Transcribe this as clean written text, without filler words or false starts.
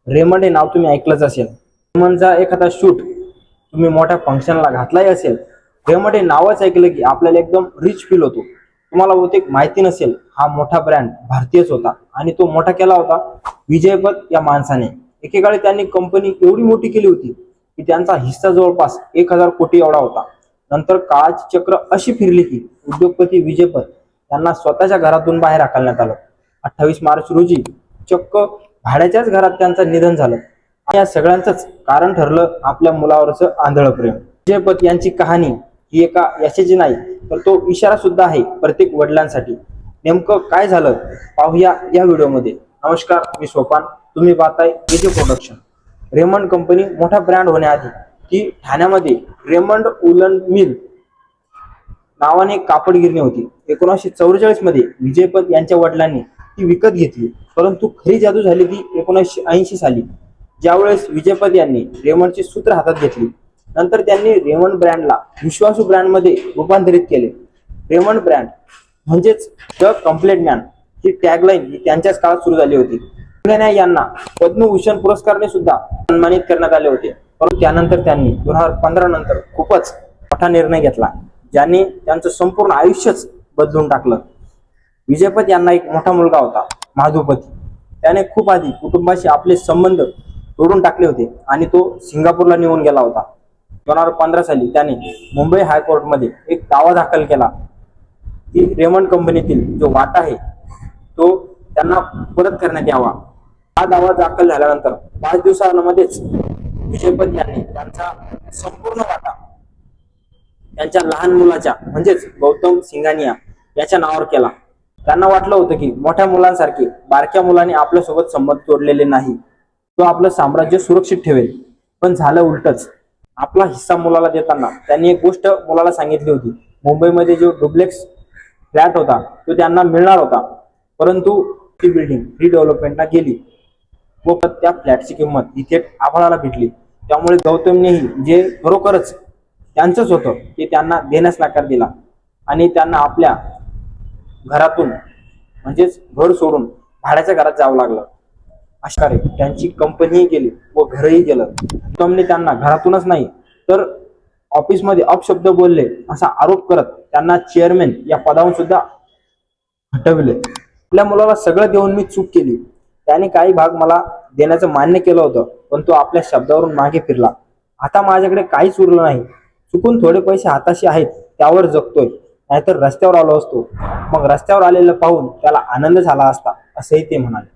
Raymond हे नाव तुम्ही ऐकलंच असेल। रेमंडचा एखादा शूट तुम्ही मोठ्या फंक्शनला घातलाही असेल, रेमंड हे नावच ऐकलं की आपल्याला एकदम रिच फील होतो। तुम्हाला बहुतेक माहिती नसेल, हा मोठा ब्रँड भारतीयच होता आणि तो मोठा केला होता विजयपत या माणसाने। एकेकाळी त्यांनी कंपनी एवढी मोठी केली होती की त्यांचा हिस्सा जवळपास 1000 कोटी एवढा होता। नंतर काळाची चक्र अशी फिरली की उद्योगपती विजयपत यांना स्वतःच्या घरातून बाहेर हाकलण्यात आलं। 28 मार्च रोजी चक्क भाड्याच्याच घरात त्यांचं निधन झालं। या सगळ्यांचंच कारण ठरलं आपल्या मुलावरचं आंधळं प्रेम। विजयपत यांची कहाणी ही एका यशाची नाही, तर तो इशारा सुद्धा आहे प्रत्येक वडिलांसाठी। नेमकं काय झालं पाहूया या व्हिडिओमध्ये। नमस्कार, मी सोपान, तुम्ही पाहताय एजे प्रोडक्शन। रेमंड कंपनी मोठा ब्रँड होण्याआधी ती ठाण्यामध्ये रेमंड उलन मिल नावाने एक कापड गिरणी होती। 1944 मध्ये विजयपत यांच्या वडिलांनी ती विकत घेतली, परंतु खरी जादू झाली ती 1980 साली, ज्यावेळेस विजयपत यांनी रेमंडची सूत्र हातात घेतली। नंतर त्यांनी रेमंड ब्रँडला विश्वासू ब्रँडमध्ये रूपांतरित केले। रेमंड ब्रँड म्हणजेच द कम्प्लीट मॅन ही टॅगलाईन ही त्यांच्याच काळात सुरू झाली होती। यांना पद्मभूषण पुरस्काराने सुद्धा सन्मानित करण्यात आले होते, परंतु त्यानंतर त्यांनी 2015 नंतर खूपच मोठा निर्णय घेतला, ज्याने त्यांचं संपूर्ण आयुष्यच बदलून टाकलं। विजयपत यांना एक मोठा मुलगा होता, माधुपती। त्याने खूप आधी कुटुंबाशी आपले संबंध तोडून टाकले होते आणि तो सिंगापूरला निघून गेला होता। 2015 साली त्याने मुंबई हायकोर्टमध्ये एक दावा दाखल केला की रेमंड कंपनीतील जो वाटा आहे तो त्यांना परत करण्यात यावा। हा दावा दाखल झाल्यानंतर 5 दिवसांमध्येच विजयपत यांनी त्यांचा संपूर्ण वाटा त्यांच्या लहान मुलाच्या म्हणजेच गौतम सिंघानिया याच्या नावावर केला। त्यांना वाटलं होतं की मोठ्या मुलांसारखे बारक्या मुलाने आपल्यासोबत संबंध तोडलेले नाही, तो आपलं साम्राज्य सुरक्षित ठेवेल। पण झालं उलटच। आपला हिस्सा मुलाला देताना त्यांनी एक गोष्ट मुलाला सांगितली होती, मुंबईमध्ये जो डुप्लेक्स फ्लॅट होता तो त्यांना मिळणार होता, परंतु ती बिल्डिंग रिडेव्हलपमेंटला गेली व त्या फ्लॅटची किंमत इथे आभाळाला भेटली। त्यामुळे गौतमनेही जे खरोखरच त्यांचंच होतं ते त्यांना देण्यास नकार दिला आणि त्यांना आपल्या घरातून म्हणजेच घर सोडून भाड्याच्या घरात जावं लागलं। अशाने त्यांची कंपनीही गेली व घरही गेलं। गौतमने त्यांना घरातूनच नाही तर ऑफिसमध्ये अपशब्द बोलले असा आरोप करत त्यांना चेअरमॅन या पदावरून सुद्धा हटवले। आपल्या मुलाला सगळं देऊन मी चूक केली, त्याने काही भाग मला देण्याचं मान्य केलं होतं, पण तो आपल्या शब्दावरून मागे फिरला। आता माझ्याकडे काहीच उरलं नाही, चुकून थोडे पैसे हाताशी आहेत त्यावर जगतोय, नाहीतर रस्त्यावर आलो असतो। मग रस्त्यावर आलेलं पाहून त्याला आनंद झाला असता, असंही ते म्हणाले।